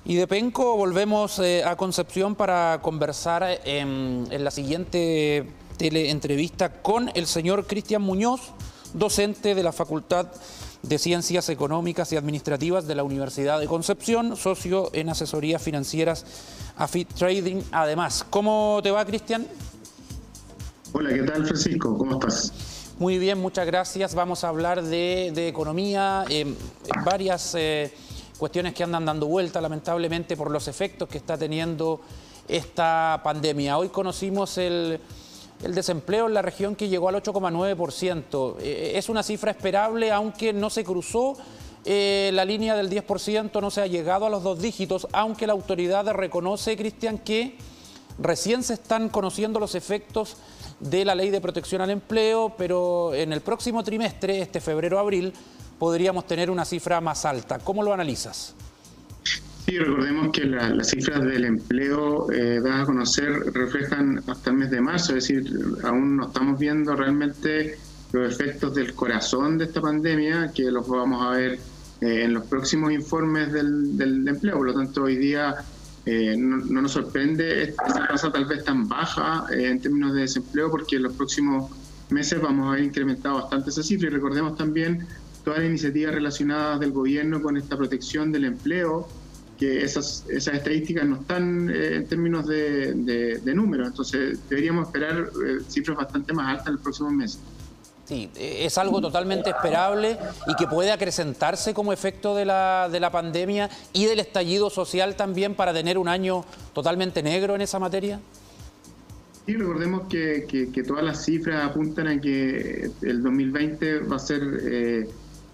Y de Penco volvemos a Concepción para conversar en la siguiente teleentrevista con el señor Cristian Muñoz, docente de la Facultad de Ciencias Económicas y Administrativas de la Universidad de Concepción, socio en asesorías financieras AFIT Trading. Además, ¿cómo te va, Cristian? Hola, ¿qué tal, Francisco? ¿Cómo estás? Muy bien, muchas gracias. Vamos a hablar de economía, varias cuestiones que andan dando vuelta, lamentablemente, por los efectos que está teniendo esta pandemia. Hoy conocimos el desempleo en la región, que llegó al 8,9%. Es una cifra esperable, aunque no se cruzó la línea del 10%, no se ha llegado a los 2 dígitos, aunque la autoridad reconoce, Cristian, que recién se están conociendo los efectos de la Ley de Protección al Empleo, pero en el próximo trimestre, este febrero-abril, podríamos tener una cifra más alta. ¿Cómo lo analizas? Sí, recordemos que las cifras del empleo dadas a conocer reflejan hasta el mes de marzo, es decir, aún no estamos viendo realmente los efectos del corazón de esta pandemia, que los vamos a ver en los próximos informes del empleo. Por lo tanto, hoy día no nos sorprende esta tasa tal vez tan baja en términos de desempleo, porque en los próximos meses vamos a ver incrementado bastante esa cifra. Y recordemos también todas las iniciativas relacionadas del gobierno con esta protección del empleo, que esas estadísticas no están en términos de números. Entonces deberíamos esperar cifras bastante más altas en los próximos meses. Sí, es algo totalmente esperable y que puede acrecentarse como efecto de la pandemia y del estallido social también, para tener un año totalmente negro en esa materia. Sí, recordemos que todas las cifras apuntan a que el 2020 va a ser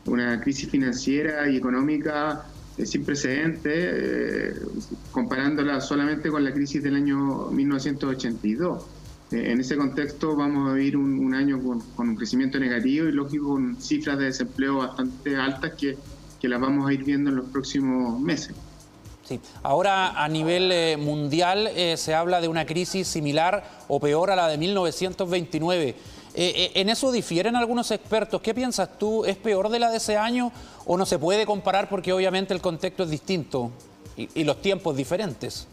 una crisis financiera y económica sin precedentes, comparándola solamente con la crisis del año 1982. En ese contexto vamos a vivir un año con un crecimiento negativo y, lógico, con cifras de desempleo bastante altas que las vamos a ir viendo en los próximos meses. Sí. Ahora, a nivel mundial, se habla de una crisis similar o peor a la de 1929. En eso difieren algunos expertos. ¿Qué piensas tú? ¿Es peor de la de ese año o no se puede comparar porque obviamente el contexto es distinto y los tiempos diferentes?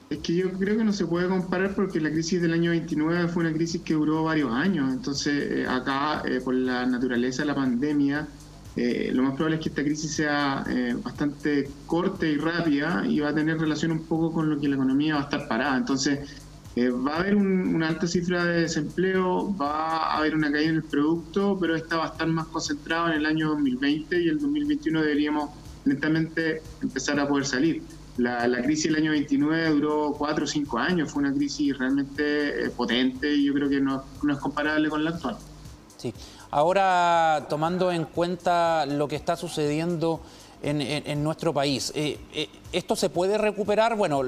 Es que yo creo que no se puede comparar, porque la crisis del año 29 fue una crisis que duró varios años. Entonces, acá, por la naturaleza de la pandemia, lo más probable es que esta crisis sea bastante corta y rápida, y va a tener relación un poco con lo que la economía va a estar parada. Entonces, va a haber una alta cifra de desempleo, va a haber una caída en el producto, pero esta va a estar más concentrada en el año 2020, y el 2021 deberíamos lentamente empezar a poder salir. La crisis del año 29 duró 4 o 5 años, fue una crisis realmente potente, y yo creo que no es comparable con la actual. Sí. Ahora, tomando en cuenta lo que está sucediendo en nuestro país, ¿esto se puede recuperar? Bueno,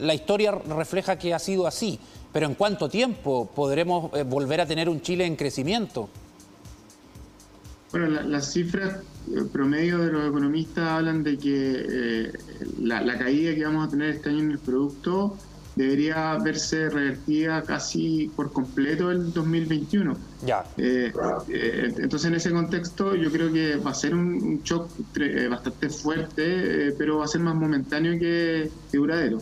la historia refleja que ha sido así, pero ¿en cuánto tiempo podremos volver a tener un Chile en crecimiento? Bueno, las cifras promedio de los economistas hablan de que la caída que vamos a tener este año en el producto debería verse revertida casi por completo el 2021. Ya. Entonces, en ese contexto, yo creo que va a ser un shock bastante fuerte, pero va a ser más momentáneo que duradero.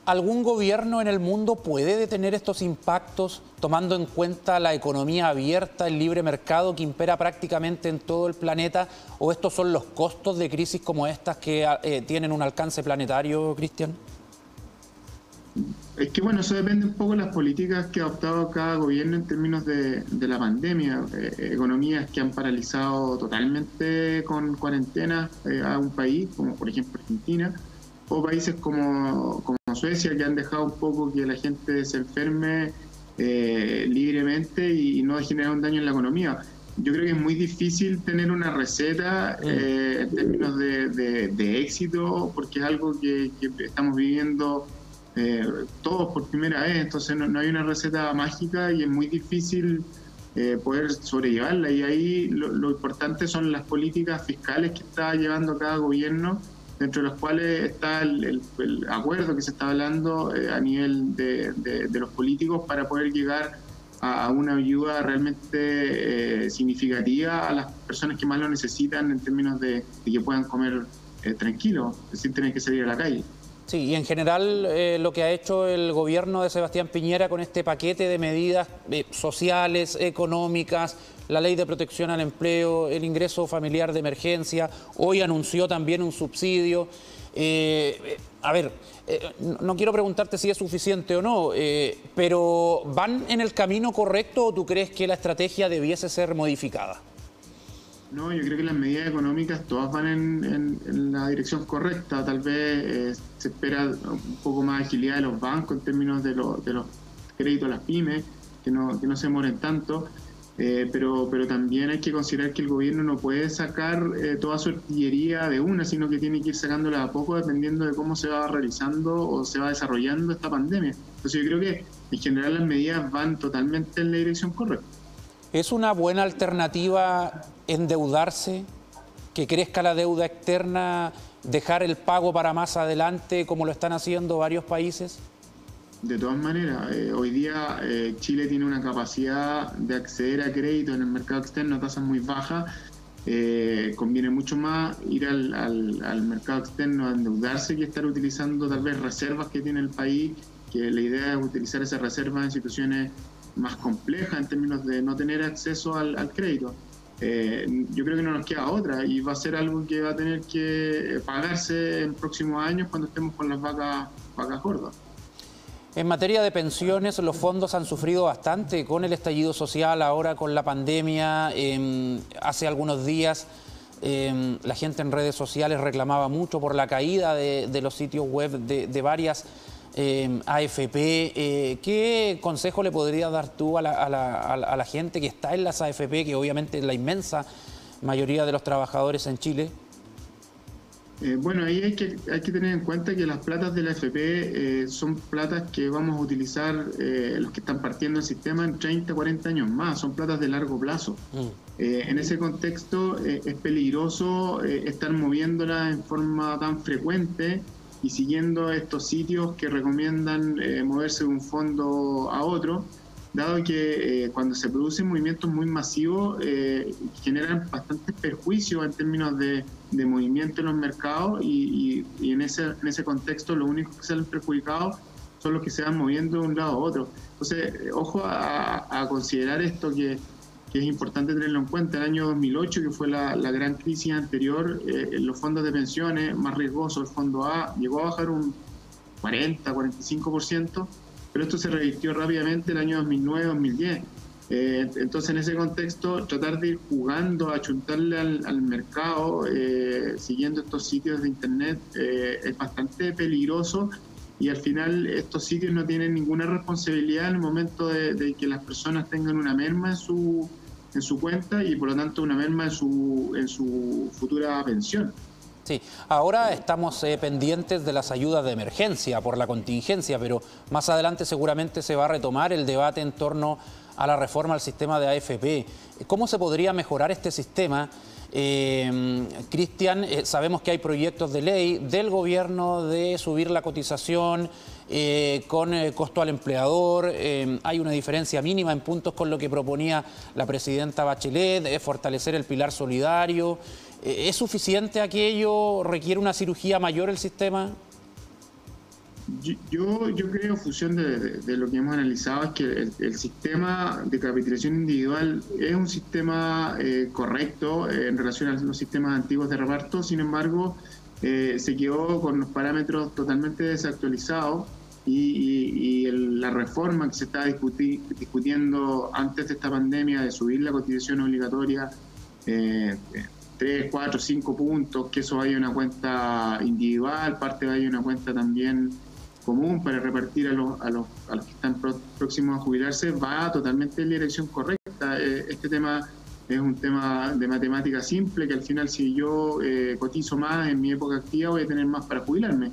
¿Algún gobierno en el mundo puede detener estos impactos, tomando en cuenta la economía abierta, el libre mercado que impera prácticamente en todo el planeta? ¿O estos son los costos de crisis como estas que tienen un alcance planetario, Cristian? Es que, bueno, eso depende un poco de las políticas que ha adoptado cada gobierno en términos de la pandemia. Economías que han paralizado totalmente con cuarentena a un país, como por ejemplo Argentina, o países como Suecia, que han dejado un poco que la gente se enferme libremente y no genera un daño en la economía. Yo creo que es muy difícil tener una receta en términos de éxito, porque es algo que estamos viviendo todos por primera vez. Entonces no hay una receta mágica, y es muy difícil poder sobrellevarla. Y ahí lo importante son las políticas fiscales que está llevando cada gobierno, dentro de los cuales está el acuerdo que se está hablando a nivel de los políticos, para poder llegar a una ayuda realmente significativa a las personas que más lo necesitan, en términos de que puedan comer tranquilos, sin tener que salir a la calle. Sí, y en general lo que ha hecho el gobierno de Sebastián Piñera con este paquete de medidas sociales, económicas, la ley de protección al empleo, el ingreso familiar de emergencia, hoy anunció también un subsidio. No quiero preguntarte si es suficiente o no, pero ¿van en el camino correcto o tú crees que la estrategia debiese ser modificada? No, yo creo que las medidas económicas todas van en la dirección correcta. Tal vez se espera un poco más de agilidad de los bancos en términos de los créditos a las pymes, que no se demoren tanto. Pero también hay que considerar que el gobierno no puede sacar toda su artillería de una, sino que tiene que ir sacándola a poco dependiendo de cómo se va realizando o se va desarrollando esta pandemia. Entonces yo creo que en general las medidas van totalmente en la dirección correcta. ¿Es una buena alternativa endeudarse, que crezca la deuda externa, dejar el pago para más adelante como lo están haciendo varios países? De todas maneras, hoy día Chile tiene una capacidad de acceder a crédito en el mercado externo a tasas muy bajas. Conviene mucho más ir al mercado externo a endeudarse que estar utilizando tal vez reservas que tiene el país, que la idea es utilizar esas reservas en situaciones más complejas en términos de no tener acceso al crédito. Yo creo que no nos queda otra y va a ser algo que va a tener que pagarse en próximos años cuando estemos con las vacas gordas. En materia de pensiones, los fondos han sufrido bastante con el estallido social, ahora con la pandemia. Hace algunos días la gente en redes sociales reclamaba mucho por la caída de los sitios web de varias AFP. ¿Qué consejo le podrías dar tú a la gente que está en las AFP, que obviamente es la inmensa mayoría de los trabajadores en Chile? Bueno, ahí hay que tener en cuenta que las platas de la AFP son platas que vamos a utilizar los que están partiendo el sistema en 30, 40 años más, son platas de largo plazo. En ese contexto es peligroso estar moviéndolas en forma tan frecuente y siguiendo estos sitios que recomiendan moverse de un fondo a otro, dado que cuando se producen movimientos muy masivos generan bastantes perjuicios en términos de movimiento en los mercados y en ese contexto lo único que salen perjudicados son los que se van moviendo de un lado a otro. Entonces, ojo a considerar esto que es importante tenerlo en cuenta. El año 2008, que fue la gran crisis anterior, los fondos de pensiones más riesgosos, el fondo A, llegó a bajar un 40-45%, pero esto se revirtió rápidamente el año 2009-2010. Entonces, en ese contexto, tratar de ir jugando, achuntarle al mercado, siguiendo estos sitios de Internet, es bastante peligroso y al final estos sitios no tienen ninguna responsabilidad en el momento de que las personas tengan una merma en su cuenta y por lo tanto una merma en su futura pensión. Sí, ahora estamos pendientes de las ayudas de emergencia por la contingencia, pero más adelante seguramente se va a retomar el debate en torno a la reforma al sistema de AFP. ¿Cómo se podría mejorar este sistema? Cristian, sabemos que hay proyectos de ley del gobierno de subir la cotización con costo al empleador. Hay una diferencia mínima en puntos con lo que proponía la presidenta Bachelet, fortalecer el pilar solidario. ¿Es suficiente aquello? ¿Requiere una cirugía mayor el sistema? Yo creo, en función de lo que hemos analizado, es que el sistema de capitalización individual es un sistema correcto en relación a los sistemas antiguos de reparto. Sin embargo, se quedó con los parámetros totalmente desactualizados y la reforma que se estaba discutiendo antes de esta pandemia de subir la cotización obligatoria 3, 4, 5 puntos, que eso vaya a una cuenta individual, parte vaya a una cuenta también común para repartir a los que están próximos a jubilarse, va totalmente en la dirección correcta. Este tema es un tema de matemática simple, que al final si yo cotizo más en mi época activa voy a tener más para jubilarme.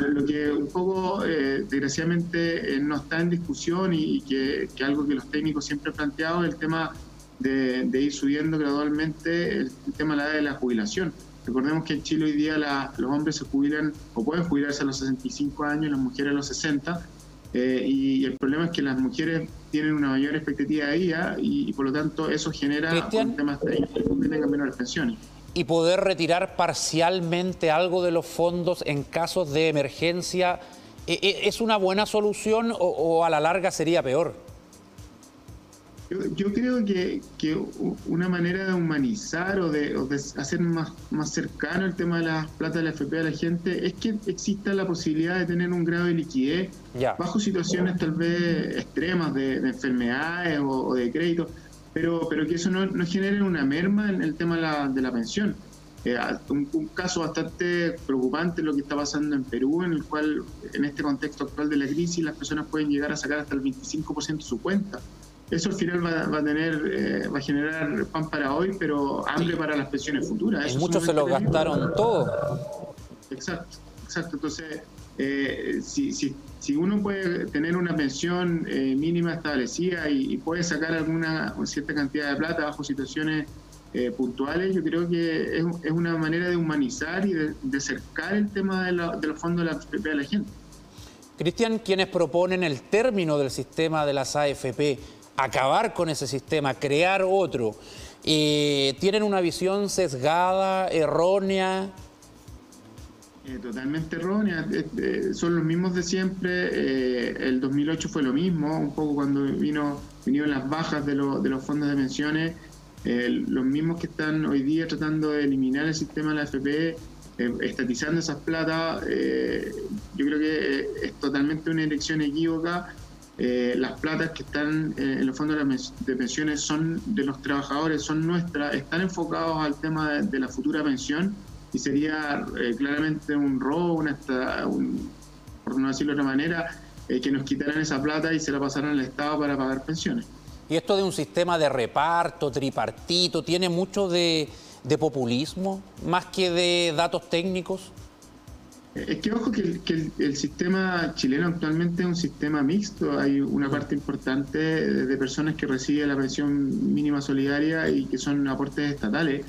Lo que un poco, desgraciadamente, no está en discusión y que algo que los técnicos siempre han planteado es el tema de ir subiendo gradualmente el tema de la edad de la jubilación. Recordemos que en Chile hoy día los hombres se jubilan o pueden jubilarse a los 65 años, las mujeres a los 60, y el problema es que las mujeres tienen una mayor expectativa de vida y por lo tanto eso genera temas que tengan menores pensiones. y poder retirar parcialmente algo de los fondos en casos de emergencia, ¿es una buena solución o a la larga sería peor? Yo creo que una manera de humanizar o de hacer más cercano el tema de las plata de la AFP a la gente es que exista la posibilidad de tener un grado de liquidez bajo situaciones tal vez extremas de enfermedades o de crédito, pero que eso no genere una merma en el tema de la pensión. Un caso bastante preocupante es lo que está pasando en Perú, en el cual en este contexto actual de la crisis las personas pueden llegar a sacar hasta el 25% de su cuenta. Eso al final va a generar pan para hoy, pero hambre para las pensiones futuras. Eso muchos se lo gastaron todo. Exacto. Entonces, si uno puede tener una pensión mínima establecida y puede sacar alguna cierta cantidad de plata bajo situaciones puntuales, yo creo que es una manera de humanizar y de acercar el tema de los fondos de la AFP a la gente. Cristian, quienes proponen el término del sistema de las AFP, acabar con ese sistema, crear otro, ¿tienen una visión sesgada, errónea? Totalmente errónea. Son los mismos de siempre. El 2008 fue lo mismo, un poco cuando vinieron las bajas de los fondos de pensiones. Los mismos que están hoy día tratando de eliminar el sistema de la AFP, estatizando esas plata, yo creo que es totalmente una elección equívoca. Las platas que están en los fondos de pensiones son de los trabajadores, son nuestras, están enfocados al tema de la futura pensión, y sería claramente un robo, por no decirlo de otra manera, que nos quitaran esa plata y se la pasaran al Estado para pagar pensiones. Y esto de un sistema de reparto, tripartito, ¿tiene mucho de populismo más que de datos técnicos? Es que ojo que el sistema chileno actualmente es un sistema mixto. Hay una parte importante de personas que reciben la pensión mínima solidaria y que son aportes estatales.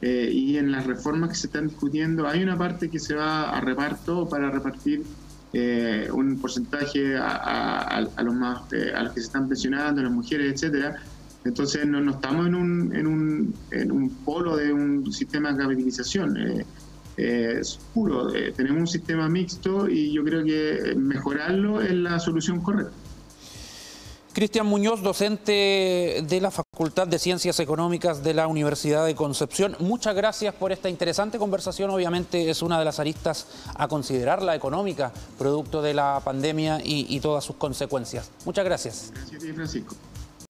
Y en las reformas que se están discutiendo hay una parte que se va a reparto para repartir un porcentaje a los que se están pensionando, a las mujeres, etcétera. Entonces no estamos en un polo de un sistema de capitalización. Es puro, tenemos un sistema mixto y yo creo que mejorarlo es la solución correcta. Cristian Muñoz, docente de la Facultad de Ciencias Económicas de la Universidad de Concepción, muchas gracias por esta interesante conversación. Obviamente es una de las aristas a considerar, la económica, producto de la pandemia y todas sus consecuencias. Muchas gracias. Gracias a ti, Francisco.